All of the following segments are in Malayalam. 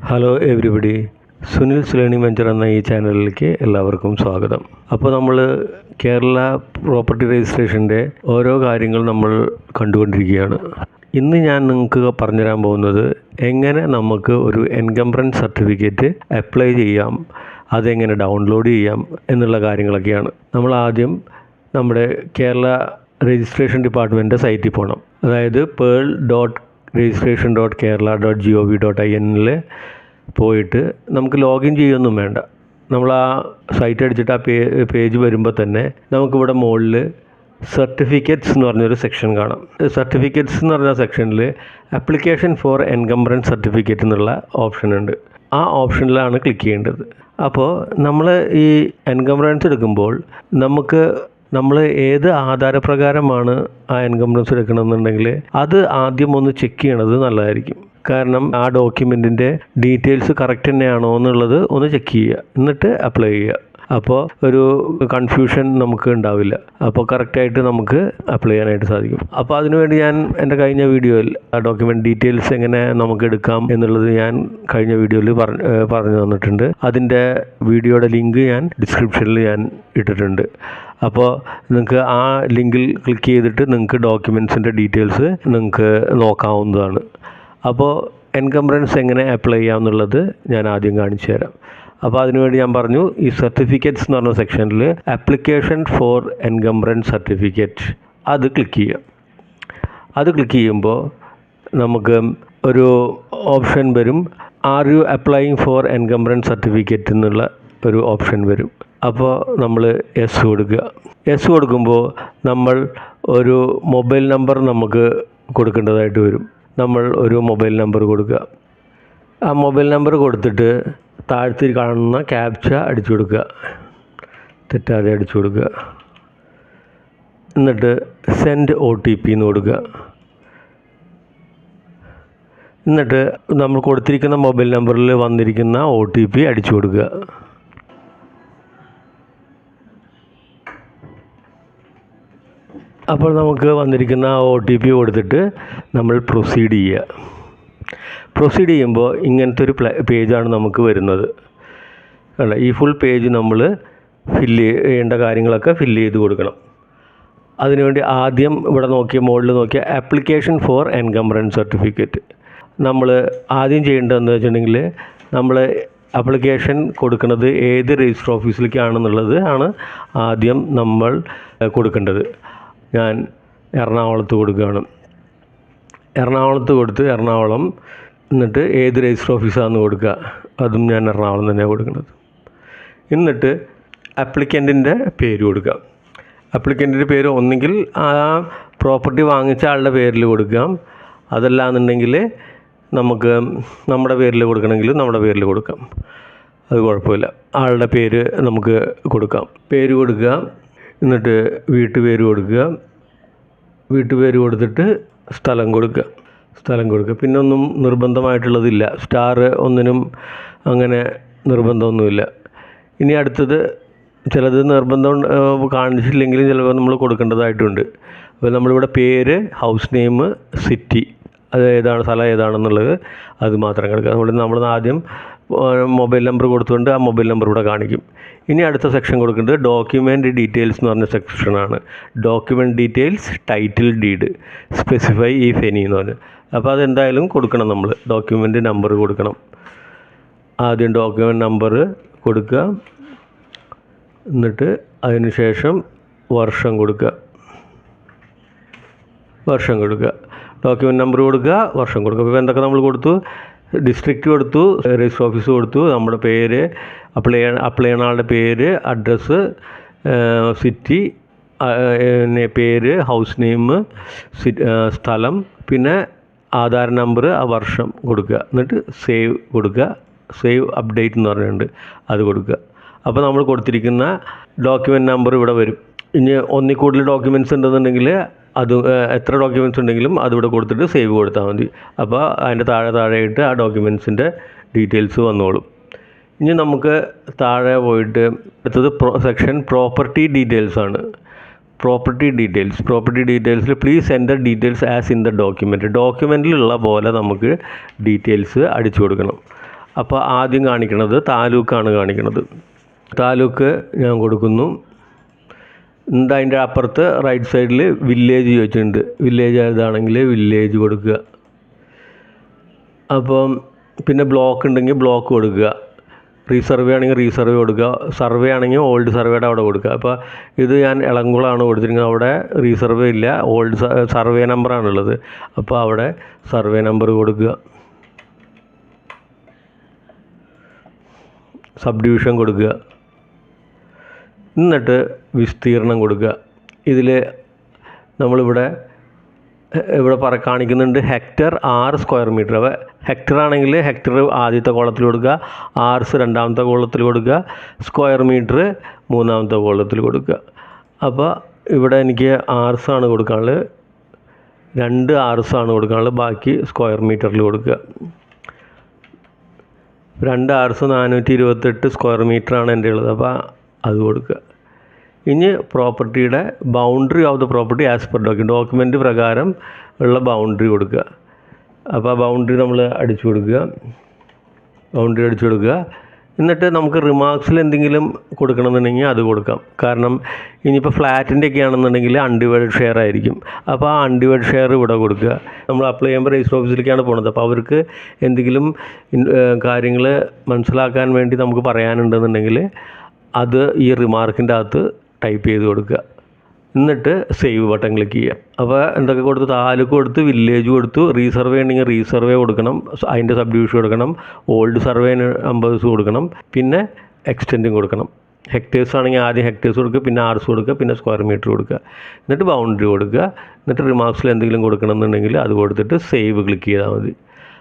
Hello everybody, Sunil's learning venture എന്ന ഈ ചാനലിലേക്ക് എല്ലാവർക്കും സ്വാഗതം. അപ്പോൾ നമ്മൾ കേരള പ്രോപ്പർട്ടി രജിസ്ട്രേഷൻ്റെ ഓരോ കാര്യങ്ങൾ നമ്മൾ കണ്ടുകൊണ്ടിരിക്കുകയാണ്. ഇന്ന് ഞാൻ നിങ്ങൾക്ക് പറഞ്ഞുതരാൻ പോകുന്നത് എങ്ങനെ നമുക്ക് ഒരു എൻകംബ്രൻസ് സർട്ടിഫിക്കറ്റ് അപ്ലൈ ചെയ്യാം, അതെങ്ങനെ ഡൗൺലോഡ് ചെയ്യാം എന്നുള്ള കാര്യങ്ങളൊക്കെയാണ്. നമ്മൾ ആദ്യം നമ്മുടെ കേരള രജിസ്ട്രേഷൻ ഡിപ്പാർട്ട്മെൻറ്റ് സൈറ്റിൽ പോകണം. അതായത് pearl.registration.kerala.gov.in പോയിട്ട് നമുക്ക് ലോഗിൻ ചെയ്യൊന്നും വേണ്ട. നമ്മൾ ആ സൈറ്റ് അടിച്ചിട്ട് ആ പേജ് വരുമ്പോൾ തന്നെ നമുക്കിവിടെ മുകളിൽ സർട്ടിഫിക്കറ്റ്സ് എന്ന് പറഞ്ഞൊരു സെക്ഷൻ കാണാം. സർട്ടിഫിക്കറ്റ്സ് എന്ന് പറഞ്ഞ സെക്ഷനിൽ ആപ്ലിക്കേഷൻ ഫോർ എൻകംബ്രൻസ് സർട്ടിഫിക്കറ്റ് എന്നുള്ള ഓപ്ഷൻ ഉണ്ട്. ആ ഓപ്ഷനിലാണ് ക്ലിക്ക് ചെയ്യേണ്ടത്. അപ്പോൾ നമ്മൾ ഈ എൻകംബ്രൻസ് എടുക്കുമ്പോൾ നമ്മൾ ഏത് ആധാരപ്രകാരമാണ് ആ എൻകംബ്രൻസ് എടുക്കണമെന്നുണ്ടെങ്കിൽ അത് ആദ്യം ഒന്ന് ചെക്ക് ചെയ്യണത് നല്ലതായിരിക്കും. കാരണം ആ ഡോക്യുമെൻറ്റിൻ്റെ ഡീറ്റെയിൽസ് കറക്റ്റ് തന്നെയാണോ എന്നുള്ളത് ഒന്ന് ചെക്ക് ചെയ്യുക, എന്നിട്ട് അപ്ലൈ ചെയ്യുക. അപ്പോൾ ഒരു കൺഫ്യൂഷൻ നമുക്ക് ഉണ്ടാവില്ല. അപ്പോൾ കറക്റ്റായിട്ട് നമുക്ക് അപ്ലൈ ചെയ്യാനായിട്ട് സാധിക്കും. അപ്പോൾ അതിനുവേണ്ടി ഞാൻ എൻ്റെ കഴിഞ്ഞ വീഡിയോയിൽ ആ ഡോക്യുമെൻറ്റ് ഡീറ്റെയിൽസ് എങ്ങനെ നമുക്ക് എടുക്കാം എന്നുള്ളത് ഞാൻ കഴിഞ്ഞ വീഡിയോയിൽ പറഞ്ഞു തന്നിട്ടുണ്ട്. അതിൻ്റെ വീഡിയോയുടെ ലിങ്ക് ഞാൻ ഡിസ്ക്രിപ്ഷനിൽ ഞാൻ ഇട്ടിട്ടുണ്ട്. അപ്പോൾ നിങ്ങൾക്ക് ആ ലിങ്കിൽ ക്ലിക്ക് ചെയ്തിട്ട് നിങ്ങൾക്ക് ഡോക്യുമെൻറ്റ്സിൻ്റെ ഡീറ്റെയിൽസ് നിങ്ങൾക്ക് നോക്കാവുന്നതാണ്. അപ്പോൾ എൻകംബ്രൻസ് എങ്ങനെ അപ്ലൈ ചെയ്യാം എന്നുള്ളത് ഞാൻ ആദ്യം കാണിച്ചു തരാം. അപ്പോൾ അതിനുവേണ്ടി ഞാൻ പറഞ്ഞു, ഈ സർട്ടിഫിക്കറ്റ്സ് എന്ന് പറഞ്ഞ സെക്ഷനിൽ ആപ്ലിക്കേഷൻ ഫോർ എൻകംബ്രൻസ് സർട്ടിഫിക്കറ്റ് അത് ക്ലിക്ക് ചെയ്യാം. അത് ക്ലിക്ക് ചെയ്യുമ്പോൾ നമുക്ക് ഒരു ഓപ്ഷൻ വരും, are you applying four encumbrance certificate എന്നുള്ള ഒരു ഓപ്ഷൻ വരും. അപ്പോൾ നമ്മൾ യെസ് കൊടുക്കുക. യെസ് കൊടുക്കുമ്പോൾ നമ്മൾ ഒരു മൊബൈൽ നമ്പർ നമുക്ക് കൊടുക്കേണ്ടതായിട്ട് വരും. നമ്മൾ ഒരു മൊബൈൽ നമ്പർ കൊടുക്കുക. ആ മൊബൈൽ നമ്പർ കൊടുത്തിട്ട് താഴത്തിൽ കാണുന്ന ക്യാപ്ച അടിച്ചു കൊടുക്കുക, തെറ്റാതെ അടിച്ചു കൊടുക്കുക. എന്നിട്ട് സെൻഡ് OTP എന്ന് കൊടുക്കുക. എന്നിട്ട് നമ്മൾ കൊടുത്തിരിക്കുന്ന മൊബൈൽ നമ്പറിൽ വന്നിരിക്കുന്ന OTP അടിച്ചു കൊടുക്കുക. അപ്പോൾ നമുക്ക് വന്നിരിക്കുന്ന OTP കൊടുത്തിട്ട് നമ്മൾ പ്രൊസീഡ് ചെയ്യുക. പ്രൊസീഡ് ചെയ്യുമ്പോൾ ഇങ്ങനത്തെ ഒരു പേജാണ് നമുക്ക് വരുന്നത്. അല്ല, ഈ ഫുൾ പേജ് നമ്മൾ ഫില്ല് ചെയ്യേണ്ട കാര്യങ്ങളൊക്കെ ഫില്ല് ചെയ്ത് കൊടുക്കണം. അതിനുവേണ്ടി ആദ്യം ഇവിടെ മുകളിൽ നോക്കിയ ആപ്ലിക്കേഷൻ ഫോർ എൻകംബ്രൻസ് സർട്ടിഫിക്കറ്റ് നമ്മൾ ആദ്യം ചെയ്യേണ്ടതെന്ന് വെച്ചിട്ടുണ്ടെങ്കിൽ നമ്മൾ ആപ്ലിക്കേഷൻ കൊടുക്കുന്നത് ഏത് രജിസ്റ്റർ ഓഫീസിലേക്കാണെന്നുള്ളത് ആണ് ആദ്യം നമ്മൾ കൊടുക്കേണ്ടത്. ഞാൻ എറണാകുളത്ത് കൊടുക്കുകയാണ്. എറണാകുളത്ത് കൊടുത്ത് എറണാകുളം, എന്നിട്ട് ഏത് രജിസ്റ്റർ ഓഫീസാണെന്ന് കൊടുക്കുക. അതും ഞാൻ എറണാകുളം തന്നെയാണ് കൊടുക്കുന്നത്. എന്നിട്ട് ആപ്ലിക്കൻറ്റിൻ്റെ പേര് കൊടുക്കുക. ആപ്ലിക്കൻറ്റിൻ്റെ പേര് ഒന്നുകിൽ ആ പ്രോപ്പർട്ടി വാങ്ങിച്ച ആളുടെ പേരിൽ കൊടുക്കാം, അതല്ലാന്നുണ്ടെങ്കിൽ നമുക്ക് നമ്മുടെ പേരിൽ കൊടുക്കണമെങ്കിൽ നമ്മുടെ പേരിൽ കൊടുക്കാം, അത് കുഴപ്പമില്ല. ആളുടെ പേര് നമുക്ക് കൊടുക്കാം. പേര് കൊടുക്കുക, എന്നിട്ട് വീട്ടുപേര് കൊടുക്കുക. വീട്ടുപേര് കൊടുത്തിട്ട് സ്ഥലം കൊടുക്കുക. പിന്നെ ഒന്നും നിർബന്ധമായിട്ടുള്ളതില്ല, സ്റ്റാർ ഒന്നിനും അങ്ങനെ നിർബന്ധമൊന്നുമില്ല. ഇനി അടുത്തത് ചിലത് നിർബന്ധം കാണിച്ചില്ലെങ്കിലും ചിലപ്പോൾ നമ്മൾ കൊടുക്കേണ്ടതായിട്ടുണ്ട്. അപ്പോൾ നമ്മളിവിടെ പേര്, ഹൗസ് നെയിം, സിറ്റി, അത് ഏതാണ്, സ്ഥലം ഏതാണെന്നുള്ളത് അത് മാത്രം കിടക്കുക. നമ്മൾ ആദ്യം മൊബൈൽ നമ്പർ കൊടുത്തുകൊണ്ട് ആ മൊബൈൽ നമ്പർ ഇവിടെ കാണിക്കും. ഇനി അടുത്ത സെക്ഷൻ കൊടുക്കേണ്ടത് ഡോക്യുമെൻറ്റ് ഡീറ്റെയിൽസ് എന്ന് പറഞ്ഞ സെക്ഷനാണ്. Document details, title deed, specify if any എന്ന് പറഞ്ഞു. അപ്പോൾ അതെന്തായാലും കൊടുക്കണം. നമ്മൾ ഡോക്യുമെൻറ്റ് നമ്പർ കൊടുക്കണം. ആദ്യം ഡോക്യുമെൻറ്റ് നമ്പർ കൊടുക്കുക, എന്നിട്ട് അതിന് ശേഷം വർഷം കൊടുക്കുക. ഡോക്യുമെൻറ്റ് നമ്പർ കൊടുക്കുക, വർഷം കൊടുക്കുക. അപ്പോൾ എന്തൊക്കെ നമ്മൾ കൊടുത്തു? ഡിസ്ട്രിക്റ്റ് കൊടുത്തു, രജിസ്റ്റർ ഓഫീസ് കൊടുത്തു, നമ്മുടെ പേര്, അപ്ലൈ ചെയ്യുന്ന ആളുടെ പേര്, അഡ്രസ്സ്, സിറ്റി, പേര്, ഹൗസ് നെയിം, സ്ഥലം, പിന്നെ ആധാർ നമ്പർ, ആ വർഷം കൊടുക്കുക. എന്നിട്ട് സേവ് കൊടുക്കുക. സേവ് അപ്ഡേറ്റ് എന്ന് പറഞ്ഞിട്ടുണ്ട്, അത് കൊടുക്കുക. അപ്പോൾ നമ്മൾ കൊടുത്തിരിക്കുന്ന ഡോക്യുമെൻറ്റ് നമ്പർ ഇവിടെ വരും. ഇനി ഒന്നിൽ കൂടുതൽ ഡോക്യുമെൻറ്റ്സ് ഉണ്ടെന്നുണ്ടെങ്കിൽ അത് എത്ര ഡോക്യുമെൻറ്റ്സ് ഉണ്ടെങ്കിലും അതിവിടെ കൊടുത്തിട്ട് സേവ് കൊടുത്താൽ മതി. അപ്പോൾ അതിൻ്റെ താഴെയായിട്ട് ആ ഡോക്യുമെൻറ്റ്സിൻ്റെ ഡീറ്റെയിൽസ് വന്നോളും. ഇനി നമുക്ക് താഴെ പോയിട്ട് അടുത്തത് സെക്ഷൻ പ്രോപ്പർട്ടി ഡീറ്റെയിൽസ് ആണ്. പ്രോപ്പർട്ടി ഡീറ്റെയിൽസിൽ please enter details as in the ഡോക്യുമെൻറ്റിലുള്ള പോലെ നമുക്ക് ഡീറ്റെയിൽസ് അടിച്ചു കൊടുക്കണം. അപ്പോൾ ആദ്യം കാണിക്കുന്നത് താലൂക്കാണ് കാണിക്കുന്നത്. താലൂക്ക് ഞാൻ കൊടുക്കുന്നു. എന്നിട്ട് അതിൻ്റെ അപ്പുറത്ത് റൈറ്റ് സൈഡിൽ വില്ലേജ് ചോദിച്ചിട്ടുണ്ട്. വില്ലേജ് ഏതാണെങ്കിൽ വില്ലേജ് കൊടുക്കുക. അപ്പം പിന്നെ ബ്ലോക്ക് ഉണ്ടെങ്കിൽ ബ്ലോക്ക് കൊടുക്കുക. റീസർവേ ആണെങ്കിൽ റീസർവേ കൊടുക്കുക. സർവേ ആണെങ്കിൽ ഓൾഡ് സർവേയുടെ അവിടെ കൊടുക്കുക. അപ്പോൾ ഇത് ഞാൻ എളംകുളമാണ് കൊടുത്തിരിക്കുന്നത്. അവിടെ റീസർവേ ഇല്ല, ഓൾഡ് സർവേ നമ്പറാണുള്ളത്. അപ്പോൾ അവിടെ സർവേ നമ്പർ കൊടുക്കുക. സബ് ഡിവിഷൻ കൊടുക്കുക. എന്നിട്ട് വിസ്തീർണം കൊടുക്കുക. ഇതിൽ നമ്മളിവിടെ കാണിക്കുന്നുണ്ട് ഹെക്ടർ 6 സ്ക്വയർ മീറ്റർ. അപ്പോൾ ഹെക്ടർ ആണെങ്കിൽ ഹെക്ടർ ആദ്യത്തെ കോളത്തിൽ കൊടുക്കുക, ആർസ് രണ്ടാമത്തെ കോളത്തിൽ കൊടുക്കുക, സ്ക്വയർ മീറ്റർ മൂന്നാമത്തെ കോളത്തിൽ കൊടുക്കുക. അപ്പോൾ ഇവിടെ എനിക്ക് ആർസാണ് കൊടുക്കാനുള്ളത്, 2 ആർസാണ് കൊടുക്കാനുള്ളത്. ബാക്കി സ്ക്വയർ മീറ്ററിൽ കൊടുക്കുക. 2 ആർസ് 428 സ്ക്വയർ മീറ്ററാണ് എൻ്റെ ഉള്ളത്. അപ്പോൾ അത് കൊടുക്കുക. ഇനി പ്രോപ്പർട്ടിയുടെ boundary of the property as per document പ്രകാരം ഉള്ള ബൗണ്ടറി കൊടുക്കുക. അപ്പോൾ ആ ബൗണ്ടറി നമ്മൾ അടിച്ചു കൊടുക്കുക. എന്നിട്ട് നമുക്ക് റിമാർക്സിൽ എന്തെങ്കിലും കൊടുക്കണമെന്നുണ്ടെങ്കിൽ അത് കൊടുക്കാം. കാരണം ഇനിയിപ്പോൾ ഫ്ലാറ്റിൻ്റെ ഒക്കെ ആണെന്നുണ്ടെങ്കിൽ അൺഡിവൈഡഡ് ഷെയർ ആയിരിക്കും. അപ്പോൾ ആ അൺഡിവൈഡഡ് ഷെയർ ഇവിടെ കൊടുക്കുക. നമ്മൾ അപ്ലൈ ചെയ്യുമ്പോൾ രജിസ്റ്റർ ഓഫീസിലേക്കാണ് പോകുന്നത്. അപ്പോൾ അവർക്ക് എന്തെങ്കിലും കാര്യങ്ങൾ മനസ്സിലാക്കാൻ വേണ്ടി നമുക്ക് പറയാനുണ്ടെന്നുണ്ടെങ്കിൽ അത് ഈ റിമാർക്കിൻ്റെ അകത്ത് ടൈപ്പ് ചെയ്ത് കൊടുക്കുക. എന്നിട്ട് സേവ് ബട്ടൺ ക്ലിക്ക് ചെയ്യുക. അപ്പോൾ എന്തൊക്കെ കൊടുത്തു? താലൂക്ക് കൊടുത്തു, വില്ലേജ് കൊടുത്തു, റീസർവേ ഉണ്ടെങ്കിൽ റീസർവേ കൊടുക്കണം, അതിൻ്റെ സബ് ഡിവിഷൻ കൊടുക്കണം, ഓൾഡ് സർവേ നമ്പേഴ്സ് കൊടുക്കണം, പിന്നെ എക്സ്റ്റെൻഡും കൊടുക്കണം. ഹെക്ടേഴ്സ് ആണെങ്കിൽ ആദ്യം ഹെക്ടേഴ്സ് കൊടുക്കുക, പിന്നെ ആർസ് കൊടുക്കുക, പിന്നെ സ്ക്വയർ മീറ്റർ കൊടുക്കുക, എന്നിട്ട് ബൗണ്ടറി കൊടുക്കുക. എന്നിട്ട് റിമാർക്സിൽ എന്തെങ്കിലും കൊടുക്കണമെന്നുണ്ടെങ്കിൽ അത് കൊടുത്തിട്ട് സേവ് ക്ലിക്ക് ചെയ്താൽ മതി.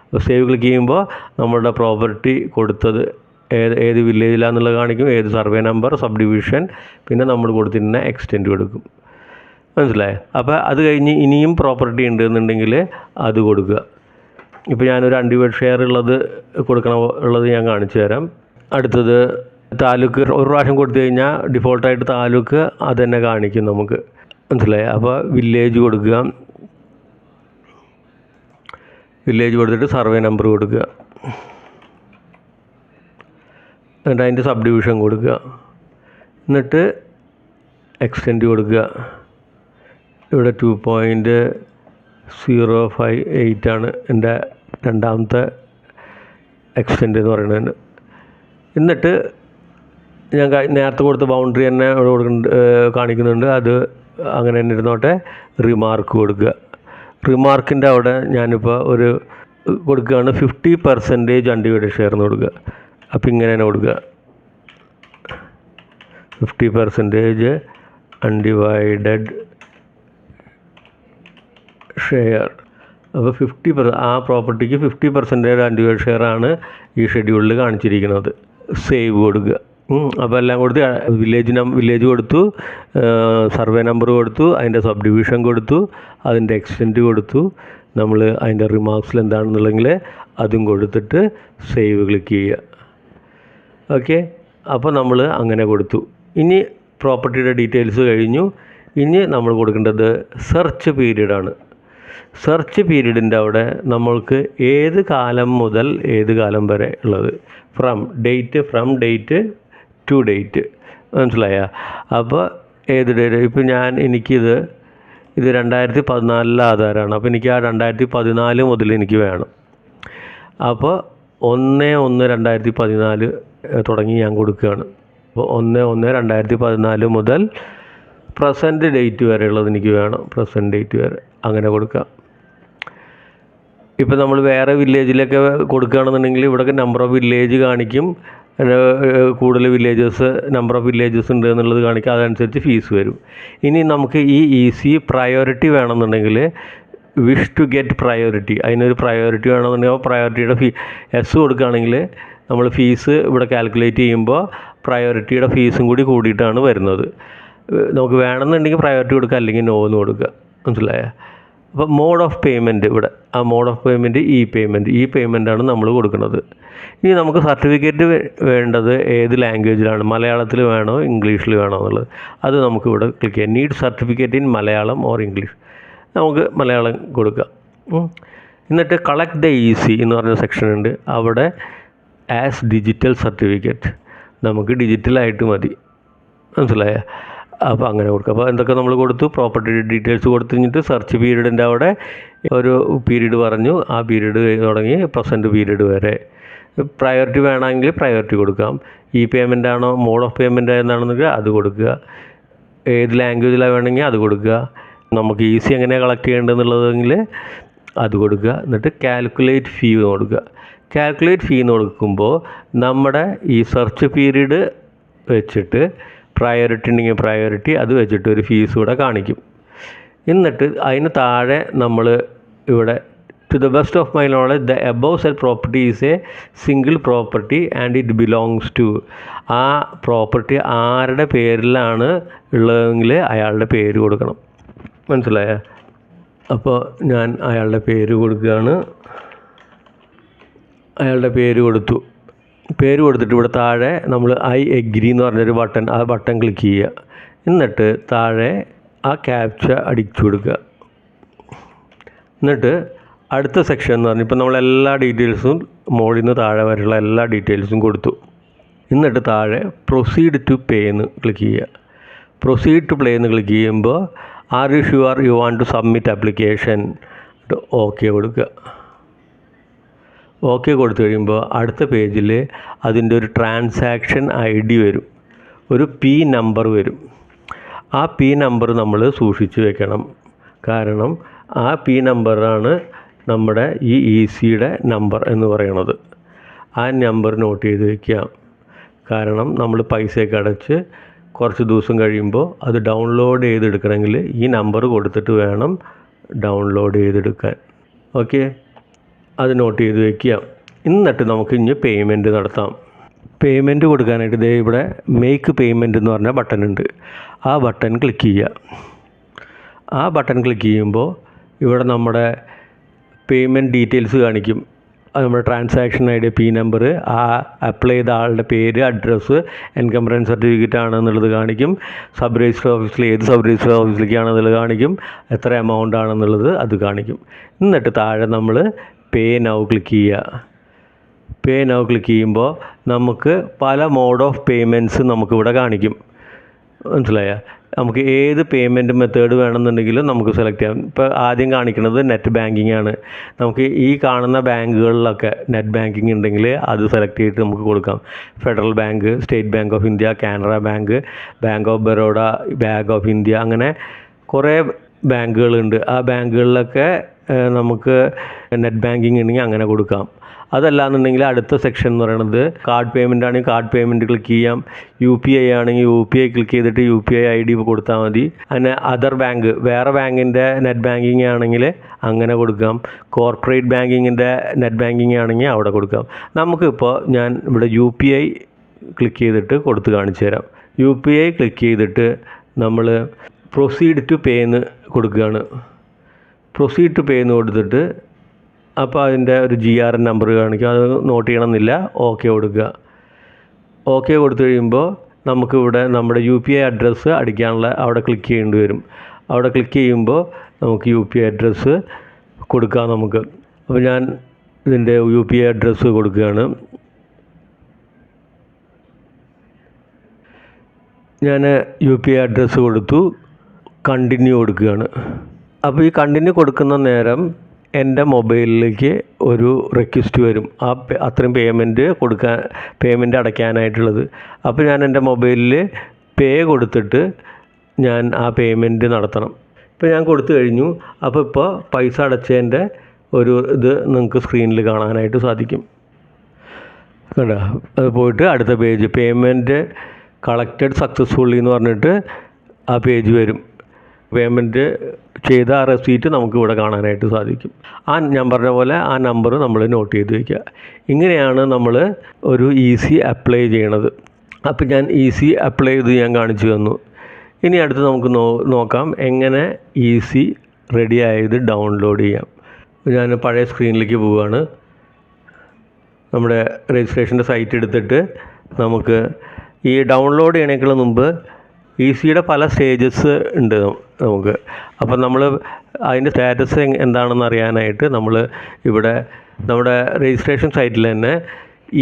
അപ്പോൾ സേവ് ക്ലിക്ക് ചെയ്യുമ്പോൾ നമ്മളുടെ പ്രോപ്പർട്ടി കൊടുത്തത് ഏത് വില്ലേജിലാണെന്നുള്ളത് കാണിക്കും, ഏത് സർവേ നമ്പർ, സബ് ഡിവിഷൻ, പിന്നെ നമ്മൾ കൊടുത്തിരുന്ന എക്സ്റ്റെൻഡ് കൊടുക്കും. മനസ്സിലായോ? അപ്പോൾ അത് കഴിഞ്ഞ് ഇനിയും പ്രോപ്പർട്ടി ഉണ്ടെന്നുണ്ടെങ്കിൽ അത് കൊടുക്കുക. ഇപ്പോൾ ഞാനൊരു അൺഡിവൈഡ് ഷെയർ ഉള്ളത് ഞാൻ കാണിച്ചു തരാം. അടുത്തത് താലൂക്ക് ഒരു പ്രാവശ്യം കൊടുത്തു കഴിഞ്ഞാൽ ഡിഫോൾട്ടായിട്ട് താലൂക്ക് അത് തന്നെ കാണിക്കും നമുക്ക്. മനസ്സിലായോ? അപ്പോൾ വില്ലേജ് കൊടുക്കുക. വില്ലേജ് കൊടുത്തിട്ട് സർവേ നമ്പർ കൊടുക്കുക. എന്നിട്ട് അതിൻ്റെ സബ് ഡിവിഷൻ കൊടുക്കുക. എന്നിട്ട് എക്സ്റ്റെൻഡ് കൊടുക്കുക. ഇവിടെ 2.058 ആണ് എൻ്റെ രണ്ടാമത്തെ എക്സ്റ്റെൻഡ് എന്ന് പറയുന്നത്. എന്നിട്ട് ഞാൻ നേരത്തെ കൊടുത്ത ബൗണ്ടറി തന്നെ ഇവിടെ കാണിക്കുന്നുണ്ട്. അത് അങ്ങനെ തന്നെ ഇരുന്നോട്ടെ. റിമാർക്ക് കൊടുക്കുക. റിമാർക്കിൻ്റെ അവിടെ ഞാനിപ്പോൾ ഒരു കൊടുക്കുകയാണ് 50% അൺഡിവൈഡഡ് ഷെയർ എന്ന് കൊടുക്കുക. അപ്പോൾ ഇങ്ങനെ തന്നെ കൊടുക്കുക, 50% അൺഡിവൈഡഡ് ഷെയർ. അപ്പോൾ 50% ആ പ്രോപ്പർട്ടിക്ക് 50% അൺഡിവൈഡഡ് ഷെയർ ആണ് ഈ ഷെഡ്യൂളിൽ കാണിച്ചിരിക്കുന്നത്. സേവ് കൊടുക്കുക. അപ്പോൾ എല്ലാം കൊടുത്ത് വില്ലേജ് കൊടുത്തു, സർവേ നമ്പർ കൊടുത്തു, അതിൻ്റെ സബ് ഡിവിഷൻ കൊടുത്തു, അതിൻ്റെ എക്സ്റ്റെൻറ്റ് കൊടുത്തു, നമ്മൾ അതിൻ്റെ റിമാർക്സിൽ എന്താണെന്നുണ്ടെങ്കിൽ അതും കൊടുത്തിട്ട് സേവ് ക്ലിക്ക് ചെയ്യുക. ഓക്കെ, അപ്പോൾ നമ്മൾ അങ്ങനെ കൊടുത്തു. ഇനി പ്രോപ്പർട്ടിയുടെ ഡീറ്റെയിൽസ് കഴിഞ്ഞു. ഇനി നമ്മൾ കൊടുക്കേണ്ടത് സെർച്ച് പീരീഡാണ്. സെർച്ച് പീരീഡിൻ്റെ അവിടെ നമ്മൾക്ക് ഏത് കാലം മുതൽ ഏത് കാലം വരെ ഉള്ളത്, ഫ്രം ഡേറ്റ് ടു ഡേറ്റ്. മനസ്സിലായ? അപ്പോൾ ഏത് ഡേറ്റ്, ഇപ്പോൾ എനിക്കിത് 2014 ആധാരമാണ്. അപ്പോൾ എനിക്ക് ആ 2014 മുതൽ എനിക്ക് വേണം. അപ്പോൾ 1/1/2014 തുടങ്ങി ഞാൻ കൊടുക്കുകയാണ്. അപ്പോൾ 1/1/2014 മുതൽ പ്രസൻറ്റ് ഡേറ്റ് വരെ ഉള്ളത് എനിക്ക് വേണം. പ്രസൻറ്റ് ഡേറ്റ് വരെ അങ്ങനെ കൊടുക്കാം. ഇപ്പോൾ നമ്മൾ വേറെ വില്ലേജിലൊക്കെ കൊടുക്കുകയാണെന്നുണ്ടെങ്കിൽ ഇവിടെ നമ്പർ ഓഫ് വില്ലേജ് കാണിക്കും, കൂടുതൽ നമ്പർ ഓഫ് വില്ലേജസ് ഉണ്ട് എന്നുള്ളത് കാണിക്കുക. അതനുസരിച്ച് ഫീസ് വരും. ഇനി നമുക്ക് ഈ ഈസി പ്രയോറിറ്റി വേണമെന്നുണ്ടെങ്കിൽ വിഷ് ടു ഗെറ്റ് പ്രയോറിറ്റി, അതിനൊരു പ്രയോറിറ്റി വേണമെന്നുണ്ടെങ്കിൽ പ്രയോറിറ്റിയുടെ എസ് കൊടുക്കുകയാണെങ്കിൽ നമ്മൾ ഫീസ് ഇവിടെ കാൽക്കുലേറ്റ് ചെയ്യുമ്പോൾ പ്രയോറിറ്റിയുടെ ഫീസും കൂടി കൂടിയിട്ടാണ് വരുന്നത്. നമുക്ക് വേണമെന്നുണ്ടെങ്കിൽ പ്രയോറിറ്റി കൊടുക്കുക, അല്ലെങ്കിൽ നോ എന്ന് കൊടുക്കുക. മനസ്സിലായോ? അപ്പോൾ മോഡ് ഓഫ് പേയ്മെൻറ്റ്, ഇവിടെ ആ മോഡ് ഓഫ് പേയ്മെൻറ്റ് ഈ പേയ്മെൻറ്റാണ് നമ്മൾ കൊടുക്കുന്നത്. ഇനി നമുക്ക് സർട്ടിഫിക്കറ്റ് വേണ്ടത് ഏത് ലാംഗ്വേജിലാണ്, മലയാളത്തിൽ വേണോ ഇംഗ്ലീഷിൽ വേണോ എന്നുള്ളത്. അത് നമുക്ക് ഇവിടെ ക്ലിക്ക് ചെയ്യാം. Need certificate in Malayalam or English. നമുക്ക് മലയാളം കൊടുക്കാം. എന്നിട്ട് കളക്ട് ദ ഈസി എന്ന് പറഞ്ഞ സെക്ഷൻ ഉണ്ട്. അവിടെ ആസ് ഡിജിറ്റൽ സർട്ടിഫിക്കറ്റ്, നമുക്ക് ഡിജിറ്റലായിട്ട് മതി, മനസ്സിലായ? അപ്പോൾ അങ്ങനെ കൊടുക്കുക. അപ്പോൾ എന്തൊക്കെ നമ്മൾ കൊടുത്തു? പ്രോപ്പർട്ടി ഡീറ്റെയിൽസ് കൊടുത്തു കഴിഞ്ഞിട്ട് സെർച്ച് പീരീഡിൻ്റെ അവിടെ ഒരു പീരീഡ് പറഞ്ഞു, ആ പീരീഡ് തുടങ്ങി പ്രസൻറ്റ് പീരീഡ് വരെ. പ്രയോറിറ്റി വേണമെങ്കിൽ പ്രയോറിറ്റി കൊടുക്കാം. ഈ പേയ്മെൻ്റ് ആണോ, മോഡ് ഓഫ് പേയ്മെൻറ്റ് എന്താണെന്നെങ്കിൽ അത് കൊടുക്കുക. ഏത് ലാംഗ്വേജിലാണ് വേണമെങ്കിൽ അത് കൊടുക്കുക. നമുക്ക് ഈസി എങ്ങനെയാണ് കളക്ട് ചെയ്യേണ്ടതെന്നുള്ളതെങ്കിൽ അത് കൊടുക്കുക. എന്നിട്ട് കാൽക്കുലേറ്റ് ഫീ കൊടുക്കുക. കാൽക്കുലേറ്റ് ഫീ എന്ന് കൊടുക്കുമ്പോൾ നമ്മുടെ ഈ സെർച്ച് പീരീഡ് വെച്ചിട്ട് പ്രയോറിറ്റി ഉണ്ടെങ്കിൽ പ്രയോറിറ്റി അത് വെച്ചിട്ട് ഒരു ഫീസ് കൂടെ കാണിക്കും. എന്നിട്ട് അതിന് താഴെ നമ്മൾ ഇവിടെ to the best of my knowledge the above sell property is a single property and it belongs to, ആ പ്രോപ്പർട്ടി ആരുടെ പേരിലാണ് ഉള്ളതെങ്കിൽ അയാളുടെ പേര് കൊടുക്കണം, മനസ്സിലായ? അപ്പോൾ ഞാൻ അയാളുടെ പേര് കൊടുക്കുകയാണ്. അയാളുടെ പേര് കൊടുത്തു. പേര് കൊടുത്തിട്ട് ഇവിടെ താഴെ നമ്മൾ ഐ എഗ്രി എന്ന് പറഞ്ഞൊരു ബട്ടൺ, ആ ബട്ടൺ ക്ലിക്ക് ചെയ്യുക. എന്നിട്ട് താഴെ ആ ക്യാപ്ച അടിച്ചു കൊടുക്കുക. എന്നിട്ട് അടുത്ത സെക്ഷൻ എന്ന് പറഞ്ഞാൽ ഇപ്പോൾ നമ്മളെല്ലാ ഡീറ്റെയിൽസും മുകളിൽ നിന്ന് താഴെ വരെയുള്ള എല്ലാ ഡീറ്റെയിൽസും കൊടുത്തു. എന്നിട്ട് താഴെ പ്രൊസീഡ് ടു പേ എന്ന് ക്ലിക്ക് ചെയ്യുക. പ്രൊസീഡ് ടു പ്ലേ എന്ന് ക്ലിക്ക് ചെയ്യുമ്പോൾ are you sure you want to submit application, okay കൊടുക്കുക. ഓക്കെ കൊടുത്തു കഴിയുമ്പോൾ അടുത്ത പേജിൽ അതിൻ്റെ ഒരു ട്രാൻസാക്ഷൻ ID വരും, ഒരു P നമ്പർ വരും. ആ P നമ്പർ നമ്മൾ സൂക്ഷിച്ച് വെക്കണം. കാരണം ആ P നമ്പറാണ് നമ്മുടെ ഈ ECയുടെ നമ്പർ എന്ന് പറയുന്നത്. ആ നമ്പർ നോട്ട് ചെയ്ത് വയ്ക്കുക. കാരണം നമ്മൾ പൈസയൊക്കെ അടച്ച് കുറച്ച് ദിവസം കഴിയുമ്പോൾ അത് ഡൗൺലോഡ് ചെയ്തെടുക്കണമെങ്കിൽ ഈ നമ്പർ കൊടുത്തിട്ട് വേണം ഡൗൺലോഡ് ചെയ്തെടുക്കാൻ. ഓക്കെ, അത് നോട്ട് ചെയ്ത് വയ്ക്കുക. എന്നിട്ട് നമുക്ക് ഇനി പേയ്മെൻറ്റ് നടത്താം. പേയ്മെൻറ്റ് കൊടുക്കാനായിട്ട് ദേ ഇവിടെ മേക്ക് പേയ്മെൻറ്റ് എന്ന് പറഞ്ഞ ബട്ടൺ ഉണ്ട്. ആ ബട്ടൺ ക്ലിക്ക് ചെയ്യുക. ആ ബട്ടൺ ക്ലിക്ക് ചെയ്യുമ്പോൾ ഇവിടെ നമ്മുടെ പേയ്മെൻറ്റ് ഡീറ്റെയിൽസ് കാണിക്കും. അത് നമ്മുടെ ട്രാൻസാക്ഷൻ ID, P നമ്പർ, ആ അപ്ലൈ ചെയ്ത ആളുടെ പേര്, അഡ്രസ്സ്, എൻകംബറൻസ് സർട്ടിഫിക്കറ്റ് ആണെന്നുള്ളത് കാണിക്കും. സബ് രജിസ്റ്റർ ഓഫീസിൽ ഏത് സബ് രജിസ്റ്റർ ഓഫീസിലേക്കാണെന്നുള്ളത് കാണിക്കും. എത്ര എമൗണ്ട് ആണെന്നുള്ളത് അത് കാണിക്കും. എന്നിട്ട് താഴെ നമ്മൾ പേ നൗ ക്ലിക്ക് ചെയ്യുക. പേ നൗ ക്ലിക്ക് ചെയ്യുമ്പോൾ നമുക്ക് പല മോഡ് ഓഫ് പേയ്മെൻറ്റ്സ് നമുക്കിവിടെ കാണിക്കും, മനസ്സിലായ? നമുക്ക് ഏത് പേയ്മെൻറ്റ് മെത്തേഡ് വേണമെന്നുണ്ടെങ്കിലും നമുക്ക് സെലക്ട് ചെയ്യാം. ഇപ്പോൾ ആദ്യം കാണിക്കുന്നത് നെറ്റ് ബാങ്കിങ് ആണ്. നമുക്ക് ഈ കാണുന്ന ബാങ്കുകളിലൊക്കെ നെറ്റ് ബാങ്കിങ് ഉണ്ടെങ്കിൽ അത് സെലക്ട് ചെയ്തിട്ട് നമുക്ക് കൊടുക്കാം. Federal bank, state bank of India, Canara bank, bank of Baroda, bank of India, അങ്ങനെ കുറേ ബാങ്കുകളുണ്ട്. ആ ബാങ്കുകളിലൊക്കെ നമുക്ക് നെറ്റ് ബാങ്കിങ് ഉണ്ടെങ്കിൽ അങ്ങനെ കൊടുക്കാം. അതല്ലാന്നുണ്ടെങ്കിൽ അടുത്ത സെക്ഷൻ എന്ന് പറയുന്നത് കാർഡ് പേയ്മെൻ്റ് ആണെങ്കിൽ കാർഡ് പേയ്മെൻറ്റ് ക്ലിക്ക് ചെയ്യാം. UPI ആണെങ്കിൽ UPI ക്ലിക്ക് ചെയ്തിട്ട് UPI ID കൊടുത്താൽ മതി. അങ്ങനെ അതർ ബാങ്ക്, വേറെ ബാങ്കിൻ്റെ നെറ്റ് ബാങ്കിങ് ആണെങ്കിൽ അങ്ങനെ കൊടുക്കാം. കോർപ്പറേറ്റ് ബാങ്കിങ്ങിൻ്റെ നെറ്റ് ബാങ്കിങ് ആണെങ്കിൽ അവിടെ കൊടുക്കാം. നമുക്കിപ്പോൾ ഞാൻ ഇവിടെ UPI ക്ലിക്ക് ചെയ്തിട്ട് കൊടുത്ത് കാണിച്ചു തരാം. UPI ക്ലിക്ക് ചെയ്തിട്ട് നമ്മൾ പ്രൊസീഡ് ടു പേ എന്ന് കൊടുക്കുകയാണ്. പ്രൊസീഡ് ടു പേ എന്ന് കൊടുത്തിട്ട് അപ്പോൾ അതിൻ്റെ ഒരു GRN നമ്പർ കാണിക്കും. അത് നോട്ട് ചെയ്യണമെന്നില്ല. ഓക്കെ കൊടുക്കുക. ഓക്കെ കൊടുത്തു കഴിയുമ്പോൾ നമുക്കിവിടെ നമ്മുടെ UPI അഡ്രസ്സ് അടിക്കാനുള്ള അവിടെ ക്ലിക്ക് ചെയ്യേണ്ടി വരും. അവിടെ ക്ലിക്ക് ചെയ്യുമ്പോൾ നമുക്ക് UPI അഡ്രസ്സ് കൊടുക്കാം നമുക്ക്. അപ്പോൾ ഞാൻ ഇതിൻ്റെ UPI അഡ്രസ്സ് കൊടുക്കുകയാണ്. ഞാൻ UPI അഡ്രസ്സ് കൊടുത്തു, കണ്ടിന്യൂ കൊടുക്കുകയാണ്. അപ്പോൾ ഈ കണ്ടിന്യൂ കൊടുക്കുന്ന നേരം എൻ്റെ മൊബൈലിലേക്ക് ഒരു റിക്വസ്റ്റ് വരും, അത്രയും പേയ്മെൻറ്റ് അടയ്ക്കാനായിട്ടുള്ളത്. അപ്പോൾ ഞാൻ എൻ്റെ മൊബൈലിൽ പേ കൊടുത്തിട്ട് ഞാൻ ആ പേയ്മെൻറ്റ് നടത്തണം. ഇപ്പോൾ ഞാൻ കൊടുത്തു കഴിഞ്ഞു. അപ്പോൾ ഇപ്പോൾ പൈസ അടച്ചതിൻ്റെ ഒരു ഇത് നിങ്ങൾക്ക് സ്ക്രീനിൽ കാണാനായിട്ട് സാധിക്കും. കണ്ടോ? അത് പോയിട്ട് അടുത്ത പേജ് പേയ്മെൻറ്റ് കളക്റ്റഡ് സക്സസ്ഫുള്ളി എന്ന് പറഞ്ഞിട്ട് ആ പേജ് വരും. പേയ്മെൻറ്റ് ചെയ്ത ആ റെസീറ്റ് നമുക്ക് ഇവിടെ കാണാനായിട്ട് സാധിക്കും. ഞാൻ പറഞ്ഞ പോലെ ആ നമ്പർ നമ്മൾ നോട്ട് ചെയ്ത് വയ്ക്കുക. ഇങ്ങനെയാണ് നമ്മൾ ഒരു EC അപ്ലൈ ചെയ്യണത്. അപ്പോൾ ഞാൻ EC അപ്ലൈ ചെയ്ത് ഞാൻ കാണിച്ചു തന്നു. ഇനി അടുത്ത് നമുക്ക് നോക്കാം എങ്ങനെ EC റെഡി ആയത് ഡൗൺലോഡ് ചെയ്യാം. ഞാൻ പഴയ സ്ക്രീനിലേക്ക് പോവുകയാണ്. നമ്മുടെ രജിസ്ട്രേഷൻ്റെ സൈറ്റ് എടുത്തിട്ട് നമുക്ക് ഈ ഡൗൺലോഡ് ചെയ്യണേക്കാൾ മുമ്പ് ECയുടെ പല സ്റ്റേജസ് ഉണ്ട് നമുക്ക്. അപ്പം നമ്മൾ അതിൻ്റെ സ്റ്റാറ്റസ് എന്താണെന്ന് അറിയാനായിട്ട് നമ്മൾ ഇവിടെ നമ്മുടെ രജിസ്ട്രേഷൻ സൈറ്റിൽ തന്നെ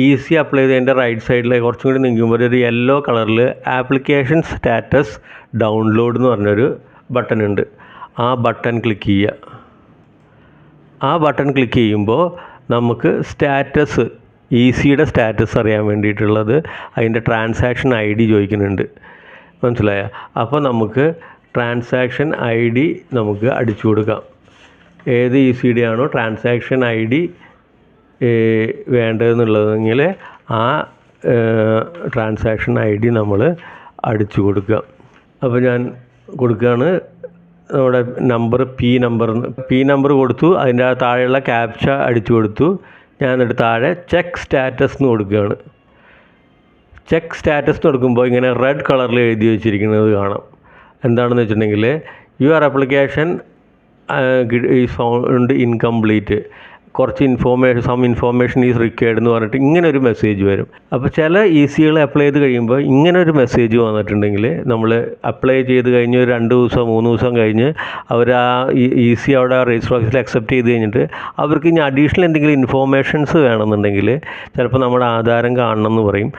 ഈസി അപ്ലൈ ചെയ്തതിൻ്റെ റൈറ്റ് സൈഡിലേക്ക് കുറച്ചും കൂടി നീങ്ങുമ്പോൾ ഒരു യെല്ലോ കളറിൽ ആപ്ലിക്കേഷൻ സ്റ്റാറ്റസ് ഡൗൺലോഡ് എന്ന് പറഞ്ഞൊരു ബട്ടൺ ഉണ്ട്. ആ ബട്ടൺ ക്ലിക്ക് ചെയ്യുക. ആ ബട്ടൺ ക്ലിക്ക് ചെയ്യുമ്പോൾ നമുക്ക് സ്റ്റാറ്റസ്, ഈസിയുടെ സ്റ്റാറ്റസ് അറിയാൻ വേണ്ടിയിട്ടുള്ളത് അതിൻ്റെ ട്രാൻസാക്ഷൻ ID ചോദിക്കുന്നുണ്ട്. മനസ്സിലായോ? അപ്പോൾ നമുക്ക് ട്രാൻസാക്ഷൻ ID നമുക്ക് അടിച്ചു കൊടുക്കാം. ഏത് ECD ആണോ ട്രാൻസാക്ഷൻ ID വേണ്ടതെന്നുള്ളതെങ്കിൽ ആ ട്രാൻസാക്ഷൻ ID നമ്മൾ അടിച്ചു കൊടുക്കുക. അപ്പോൾ ഞാൻ കൊടുക്കുകയാണ്. നമ്മുടെ നമ്പർ പി നമ്പർ കൊടുത്തു. അതിൻ്റെ താഴെയുള്ള ക്യാപ്ച അടിച്ചു കൊടുത്തു. ഞാനെടുത്ത് താഴെ ചെക്ക് സ്റ്റാറ്റസ് എന്ന് കൊടുക്കുകയാണ്. ചെക്ക് സ്റ്റാറ്റസ് എന്ന് കൊടുക്കുമ്പോൾ ഇങ്ങനെ റെഡ് കളറിൽ എഴുതി വെച്ചിരിക്കുന്നത് കാണാം. എന്താണെന്ന് വെച്ചിട്ടുണ്ടെങ്കിൽ your application is found incomplete, കുറച്ച് സം ഇൻഫോർമേഷൻ ഈസ് റിക്വയർഡ് എന്ന് പറഞ്ഞിട്ട് ഇങ്ങനെ ഒരു മെസ്സേജ് വരും. അപ്പോൾ ചില ECകൾ അപ്ലൈ ചെയ്ത് കഴിയുമ്പോൾ ഇങ്ങനെ ഒരു മെസ്സേജ് വന്നിട്ടുണ്ടെങ്കിൽ നമ്മൾ അപ്ലൈ ചെയ്ത് കഴിഞ്ഞ് 2 ദിവസം 3 ദിവസം കഴിഞ്ഞ് അവർ ആ EC അവിടെ രജിസ്റ്റർ ഓഫീസിൽ അക്സെപ്റ്റ് ചെയ്ത് കഴിഞ്ഞിട്ട് അവർക്ക് ഇനി അഡീഷണൽ എന്തെങ്കിലും ഇൻഫോർമേഷൻസ് വേണമെന്നുണ്ടെങ്കിൽ ചിലപ്പോൾ നമ്മുടെ ആധാരം കാണണം എന്ന് പറയും.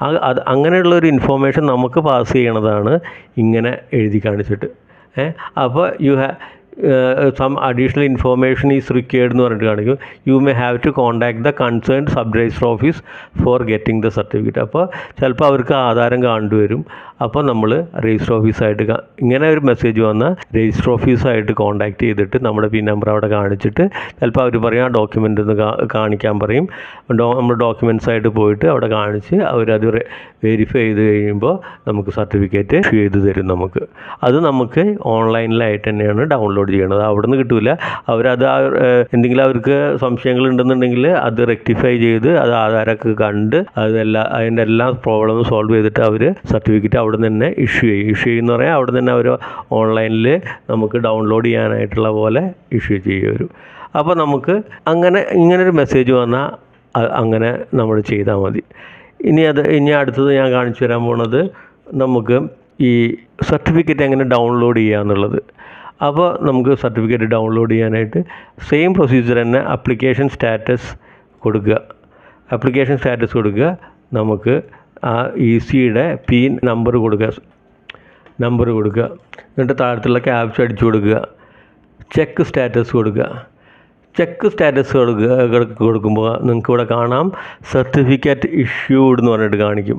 അങ്ങനെയുള്ളൊരു ഇൻഫോർമേഷൻ നമുക്ക് പാസ് ചെയ്യണതാണ് ഇങ്ങനെ എഴുതി കാണിച്ചിട്ട്. അപ്പോൾ some additional information is required എന്ന് പറഞ്ഞിട്ട് കാണിക്കും. You may have to contact the concerned sub register office for getting the certificate. അപ്പോൾ ചിലപ്പോൾ അവർക്ക് ആധാരം കാണേണ്ടി വരും. അപ്പോൾ നമ്മൾ രജിസ്റ്റർ ഓഫീസായിട്ട് ഇങ്ങനെ ഒരു മെസ്സേജ് വന്നാൽ രജിസ്റ്റർ ഓഫീസായിട്ട് കോൺടാക്ട് ചെയ്തിട്ട് നമ്മുടെ പിൻ നമ്പർ അവിടെ കാണിച്ചിട്ട് ചിലപ്പോൾ അവർ പറയും ആ ഡോക്യുമെൻ്റ് ഒന്ന് കാണിക്കാൻ പറയും. നമ്മൾ ഡോക്യുമെൻറ്റ്സ് ആയിട്ട് പോയിട്ട് അവിടെ കാണിച്ച് അവരത് വെരിഫൈ ചെയ്ത് കഴിയുമ്പോൾ നമുക്ക് സർട്ടിഫിക്കറ്റ് ഇഷ്യൂ ചെയ്ത് തരും നമുക്ക്. അത് നമുക്ക് ഓൺലൈനിലായിട്ട് തന്നെയാണ് ഡൗൺലോഡ് ചെയ്യണത്. അവിടെ നിന്ന് കിട്ടില്ല. അവരത് എന്തെങ്കിലും അവർക്ക് സംശയങ്ങൾ ഉണ്ടെന്നുണ്ടെങ്കിൽ അത് റെക്ടിഫൈ ചെയ്ത് അത് ആധാരമൊക്കെ കണ്ട് അതിൻ്റെ എല്ലാ പ്രോബ്ലം സോൾവ് ചെയ്തിട്ട് അവർ സർട്ടിഫിക്കറ്റ് അവിടെ നിന്ന് തന്നെ ഇഷ്യൂ ചെയ്യുമെന്ന് പറയാം. അവിടെ നിന്ന് അവർ ഓൺലൈനിൽ നമുക്ക് ഡൗൺലോഡ് ചെയ്യാനായിട്ടുള്ള പോലെ ഇഷ്യൂ ചെയ്യും. അപ്പോൾ നമുക്ക് ഇങ്ങനൊരു മെസ്സേജ് വന്നാൽ അങ്ങനെ നമ്മൾ ചെയ്താൽ മതി. ഇനി അടുത്തത് ഞാൻ കാണിച്ചു തരാൻ പോണത് നമുക്ക് ഈ സർട്ടിഫിക്കറ്റ് എങ്ങനെ ഡൗൺലോഡ് ചെയ്യുക എന്നുള്ളത്. അപ്പോൾ നമുക്ക് സർട്ടിഫിക്കറ്റ് ഡൗൺലോഡ് ചെയ്യാനായിട്ട് സെയിം പ്രൊസീജിയർ തന്നെ ആപ്ലിക്കേഷൻ സ്റ്റാറ്റസ് കൊടുക്കുക. നമുക്ക് ആ ECയുടെ പിൻ നമ്പർ കൊടുക്കുക. എന്നിട്ട് താഴത്തുള്ള ക്യാപ്ച അടിച്ചു കൊടുക്കുക. ചെക്ക് സ്റ്റാറ്റസ് കൊടുക്കുമ്പോൾ നിങ്ങൾക്ക് ഇവിടെ കാണാം സർട്ടിഫിക്കറ്റ് ഇഷ്യൂഡ് എന്ന് പറഞ്ഞിട്ട് കാണിക്കും.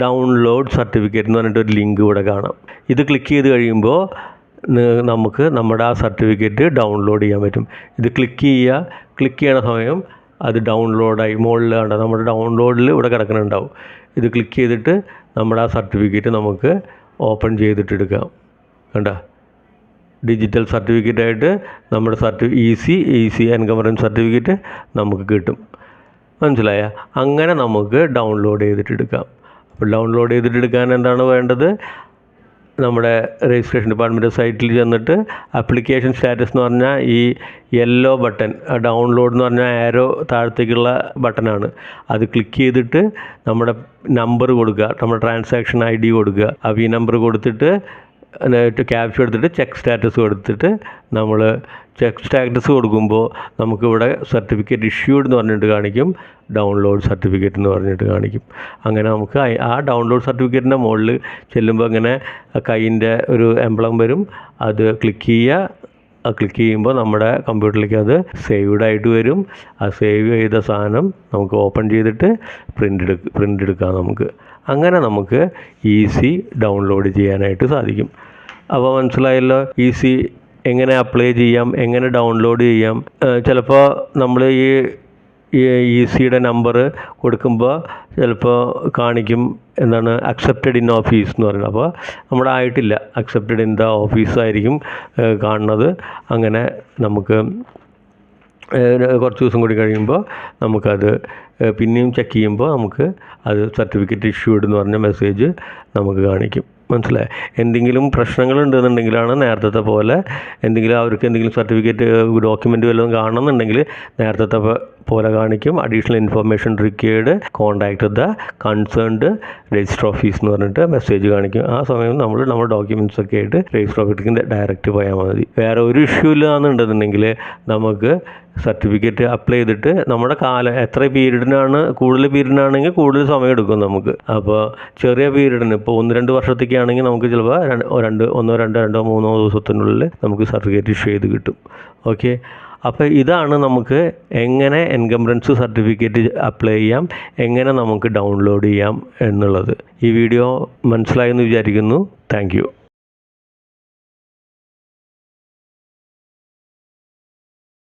ഡൗൺലോഡ് സർട്ടിഫിക്കറ്റ് എന്ന് പറഞ്ഞിട്ട് ഒരു ലിങ്ക് ഇവിടെ കാണാം. ഇത് ക്ലിക്ക് ചെയ്ത് കഴിയുമ്പോൾ നമുക്ക് നമ്മുടെ ആ സർട്ടിഫിക്കറ്റ് ഡൗൺലോഡ് ചെയ്യാൻ പറ്റും. ഇത് ക്ലിക്ക് ചെയ്യണ സമയം അത് ഡൗൺലോഡായി മുകളിലാണ് നമ്മുടെ ഡൗൺലോഡിൽ ഇവിടെ കിടക്കുന്നുണ്ടാവും. ഇത് ക്ലിക്ക് ചെയ്തിട്ട് നമ്മുടെ ആ സർട്ടിഫിക്കറ്റ് നമുക്ക് ഓപ്പൺ ചെയ്തിട്ട് എടുക്കാം. കണ്ടോ, ഡിജിറ്റൽ സർട്ടിഫിക്കറ്റായിട്ട് നമ്മുടെ ഈസി എൻകംബറൻസ് സർട്ടിഫിക്കറ്റ് നമുക്ക് കിട്ടും. മനസ്സിലായ? അങ്ങനെ നമുക്ക് ഡൗൺലോഡ് ചെയ്തിട്ടെടുക്കാം. അപ്പോൾ ഡൗൺലോഡ് ചെയ്തിട്ടെടുക്കാൻ എന്താണ് വേണ്ടത്? നമ്മുടെ രജിസ്ട്രേഷൻ ഡിപ്പാർട്ട്മെൻറ്റ് സൈറ്റിൽ ചെന്നിട്ട് ആപ്ലിക്കേഷൻ സ്റ്റാറ്റസ് എന്ന് പറഞ്ഞാൽ ഈ യെല്ലോ ബട്ടൺ, ഡൗൺലോഡ് എന്ന് പറഞ്ഞാൽ ആരോ താഴത്തേക്കുള്ള ബട്ടനാണ്. അത് ക്ലിക്ക് ചെയ്തിട്ട് നമ്മുടെ നമ്പർ കൊടുക്കുക, നമ്മുടെ ട്രാൻസാക്ഷൻ ID കൊടുക്കുക. അപ്പോൾ ഈ നമ്പർ കൊടുത്തിട്ട് ക്യാപ്ചർ എടുത്തിട്ട് ചെക്ക് സ്റ്റാറ്റസ് കൊടുത്തിട്ട് നമ്മൾ ചെക്ക് സ്റ്റാറ്റസ് കൊടുക്കുമ്പോൾ നമുക്കിവിടെ സർട്ടിഫിക്കറ്റ് ഇഷ്യൂഡ് എന്ന് പറഞ്ഞിട്ട് കാണിക്കും, ഡൗൺലോഡ് സർട്ടിഫിക്കറ്റ് എന്ന് പറഞ്ഞിട്ട് കാണിക്കും. അങ്ങനെ നമുക്ക് ആ ഡൗൺലോഡ് സർട്ടിഫിക്കറ്റിൻ്റെ മുകളിൽ ചെല്ലുമ്പോൾ ഇങ്ങനെ കൈയിൻ്റെ ഒരു എംബ്ലം വരും. അത് ക്ലിക്ക് ചെയ്യുമ്പോൾ നമ്മുടെ കമ്പ്യൂട്ടറിലേക്ക് അത് സേവ്ഡ് ആയിട്ട് വരും. ആ സേവ് ചെയ്ത സാധനം നമുക്ക് ഓപ്പൺ ചെയ്തിട്ട് പ്രിൻ്റ് എടുക്കാം നമുക്ക്. അങ്ങനെ നമുക്ക് ഈസി ഡൗൺലോഡ് ചെയ്യാനായിട്ട് സാധിക്കും. അപ്പോൾ മനസ്സിലായല്ലോ ഈസി എങ്ങനെ അപ്ലൈ ചെയ്യാം, എങ്ങനെ ഡൗൺലോഡ് ചെയ്യാം. ചിലപ്പോൾ നമ്മൾ ഈ ECയുടെ നമ്പർ കൊടുക്കുമ്പോൾ ചിലപ്പോൾ കാണിക്കും എന്താണ് അക്സെപ്റ്റഡ് ഇൻ ഓഫീസ് എന്ന് പറയുന്നത്. അപ്പോൾ നമ്മുടെ ആയിട്ടില്ല, അക്സെപ്റ്റഡ് ഇൻ ദ ഓഫീസായിരിക്കും കാണുന്നത്. അങ്ങനെ നമുക്ക് കുറച്ച് ദിവസം കൂടി കഴിയുമ്പോൾ നമുക്കത് പിന്നെയും ചെക്ക് ചെയ്യുമ്പോൾ നമുക്ക് അത് സർട്ടിഫിക്കറ്റ് ഇഷ്യൂഡ് എന്ന് പറഞ്ഞ മെസ്സേജ് നമുക്ക് കാണിക്കും. മനസ്സിലായി? എന്തെങ്കിലും പ്രശ്നങ്ങളുണ്ടെന്നുണ്ടെങ്കിലാണ് നേരത്തെ പോലെ അവർക്ക് എന്തെങ്കിലും സർട്ടിഫിക്കറ്റ് ഡോക്യുമെൻ്റ് വല്ലതും കാണണമെന്നുണ്ടെങ്കിൽ നേരത്തെ പോലെ കാണിക്കും. Additional information required contact the concerned register office എന്ന് പറഞ്ഞിട്ട് മെസ്സേജ് കാണിക്കും. ആ സമയം നമ്മൾ നമ്മുടെ ഡോക്യുമെൻറ്റ്സ് ഒക്കെ ആയിട്ട് രജിസ്റ്റർ ഓഫീസിലേക്ക് ഡയറക്റ്റ് പോയാൽ മതി. വേറെ ഒരു ഇഷ്യൂ ഇല്ലാന്നുണ്ടെന്നുണ്ടെങ്കിൽ നമുക്ക് സർട്ടിഫിക്കറ്റ് അപ്ലൈ ചെയ്തിട്ട് നമ്മുടെ എത്ര പീരീഡിനാണ്, കൂടുതൽ പീരീഡിനാണെങ്കിൽ കൂടുതൽ സമയം എടുക്കും നമുക്ക്. അപ്പോൾ ചെറിയ പീരീഡിന് ഇപ്പോൾ 1-2 വർഷത്തേക്കാണെങ്കിൽ നമുക്ക് ചിലപ്പോൾ 1-2-3 ദിവസത്തിനുള്ളിൽ നമുക്ക് സർട്ടിഫിക്കറ്റ് ഇഷ്യൂ ചെയ്ത് കിട്ടും. ഓക്കെ, അപ്പോൾ ഇതാണ് നമുക്ക് എങ്ങനെ എൻകംബ്രൻസ് സർട്ടിഫിക്കറ്റ് അപ്ലൈ ചെയ്യാം, എങ്ങനെ നമുക്ക് ഡൗൺലോഡ് ചെയ്യാം എന്നുള്ളത്. ഈ വീഡിയോ മനസ്സിലായെന്ന് വിചാരിക്കുന്നു. Thank you.